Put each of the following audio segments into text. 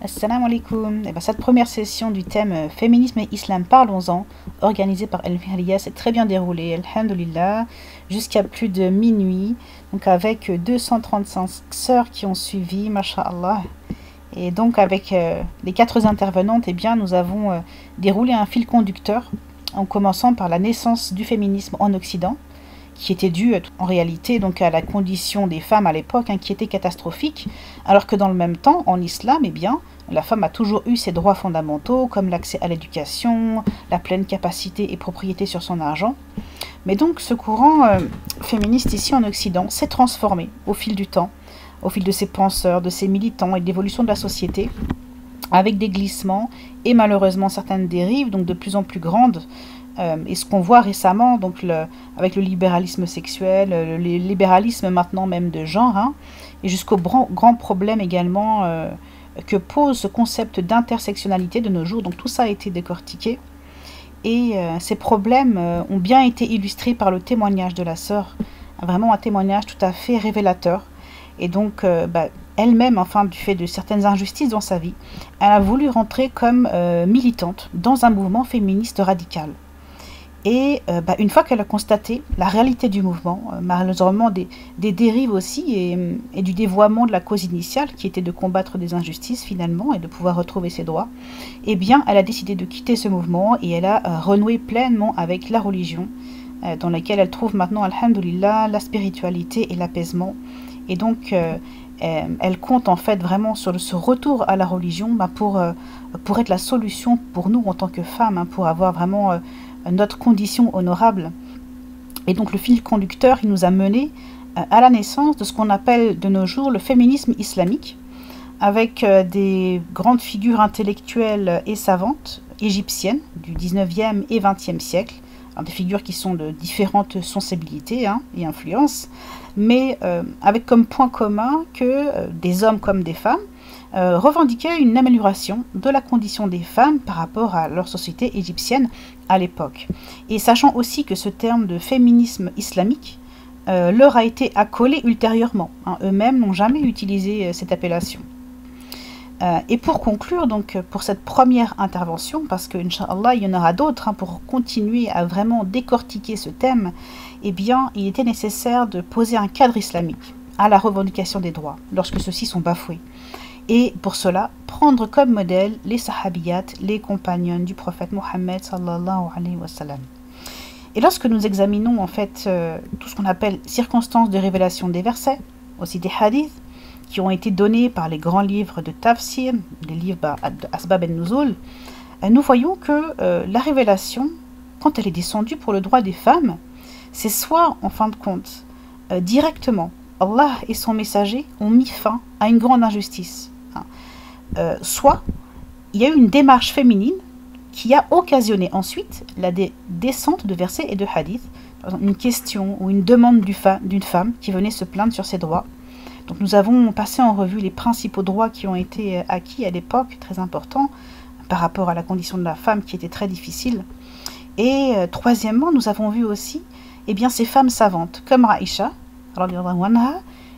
Assalamu alaikum. Cette première session du thème Féminisme et Islam, parlons-en, organisée par El Mihriya, s'est très bien déroulée, alhamdoulilah, jusqu'à plus de minuit, donc avec 235 sœurs qui ont suivi, masha'Allah. Et donc avec les 4 intervenantes, nous avons déroulé un fil conducteur, en commençant par la naissance du féminisme en Occident, qui était due en réalité donc à la condition des femmes à l'époque, qui était catastrophique, alors que dans le même temps, en islam, la femme a toujours eu ses droits fondamentaux, comme l'accès à l'éducation, la pleine capacité et propriété sur son argent. Mais donc ce courant féministe ici en Occident s'est transformé au fil du temps, au fil de ses penseurs, de ses militants et de l'évolution de la société, avec des glissements et malheureusement certaines dérives, donc de plus en plus grandes. Et ce qu'on voit récemment, donc avec le libéralisme sexuel, le libéralisme maintenant même de genre, et jusqu'au grand problème également que pose ce concept d'intersectionnalité de nos jours. Donc tout ça a été décortiqué. Et ces problèmes ont bien été illustrés par le témoignage de la sœur, vraiment un témoignage tout à fait révélateur. Et donc elle-même, du fait de certaines injustices dans sa vie, elle a voulu rentrer comme militante dans un mouvement féministe radical. Et une fois qu'elle a constaté la réalité du mouvement, malheureusement des dérives aussi et du dévoiement de la cause initiale qui était de combattre des injustices finalement et de pouvoir retrouver ses droits, elle a décidé de quitter ce mouvement et elle a renoué pleinement avec la religion dans laquelle elle trouve maintenant, alhamdoulilah, la spiritualité et l'apaisement. Et donc elle compte en fait vraiment sur ce retour à la religion pour être la solution pour nous en tant que femmes, pour avoir vraiment notre condition honorable. Et donc le fil conducteur, il nous a mené à la naissance de ce qu'on appelle de nos jours le féminisme islamique, avec des grandes figures intellectuelles et savantes égyptiennes du 19e et 20e siècle, des figures qui sont de différentes sensibilités et influences, mais avec comme point commun que des hommes comme des femmes revendiquaient une amélioration de la condition des femmes par rapport à leur société égyptienne à l'époque. Et sachant aussi que ce terme de féminisme islamique leur a été accolé ultérieurement. Eux-mêmes n'ont jamais utilisé cette appellation. Et pour conclure, donc, pour cette première intervention, parce que, Inch'Allah, il y en aura d'autres, pour continuer à vraiment décortiquer ce thème, il était nécessaire de poser un cadre islamique à la revendication des droits, lorsque ceux-ci sont bafoués. Et pour cela, prendre comme modèle les sahabiyat, les compagnons du prophète Mohammed sallallahu alayhi wa sallam. Et lorsque nous examinons en fait tout ce qu'on appelle circonstances de révélation des versets, aussi des hadiths, qui ont été donnés par les grands livres de tafsir, les livres d'Asbab al-Nuzul, nous voyons que la révélation, quand elle est descendue pour le droit des femmes, c'est soit, en fin de compte, directement, Allah et son messager ont mis fin à une grande injustice. Soit, il y a eu une démarche féminine qui a occasionné ensuite la descente de versets et de hadiths, par exemple une question ou une demande d'une femme qui venait se plaindre sur ses droits. Donc nous avons passé en revue les principaux droits qui ont été acquis à l'époque, très importants, par rapport à la condition de la femme qui était très difficile. Et troisièmement, nous avons vu aussi ces femmes savantes, comme Aïcha,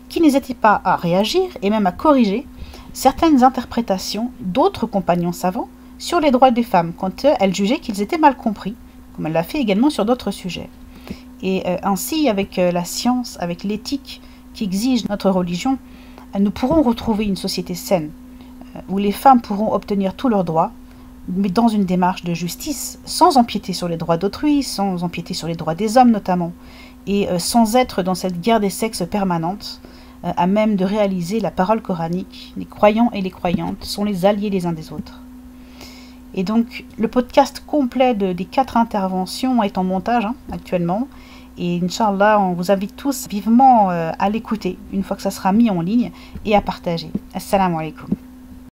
qui n'hésitaient pas à réagir et même à corriger certaines interprétations d'autres compagnons savants sur les droits des femmes, quand elles jugeaient qu'ils étaient mal compris, comme elle l'a fait également sur d'autres sujets. Et ainsi, avec la science, avec l'éthique qui exige notre religion, nous pourrons retrouver une société saine, où les femmes pourront obtenir tous leurs droits, mais dans une démarche de justice, sans empiéter sur les droits d'autrui, sans empiéter sur les droits des hommes notamment, et sans être dans cette guerre des sexes permanente, à même de réaliser la parole coranique. Les croyants et les croyantes sont les alliés les uns des autres. Et donc, le podcast complet des 4 interventions est en montage actuellement, et Inch'Allah, on vous invite tous vivement à l'écouter, une fois que ça sera mis en ligne, et à partager. Assalamu alaikum.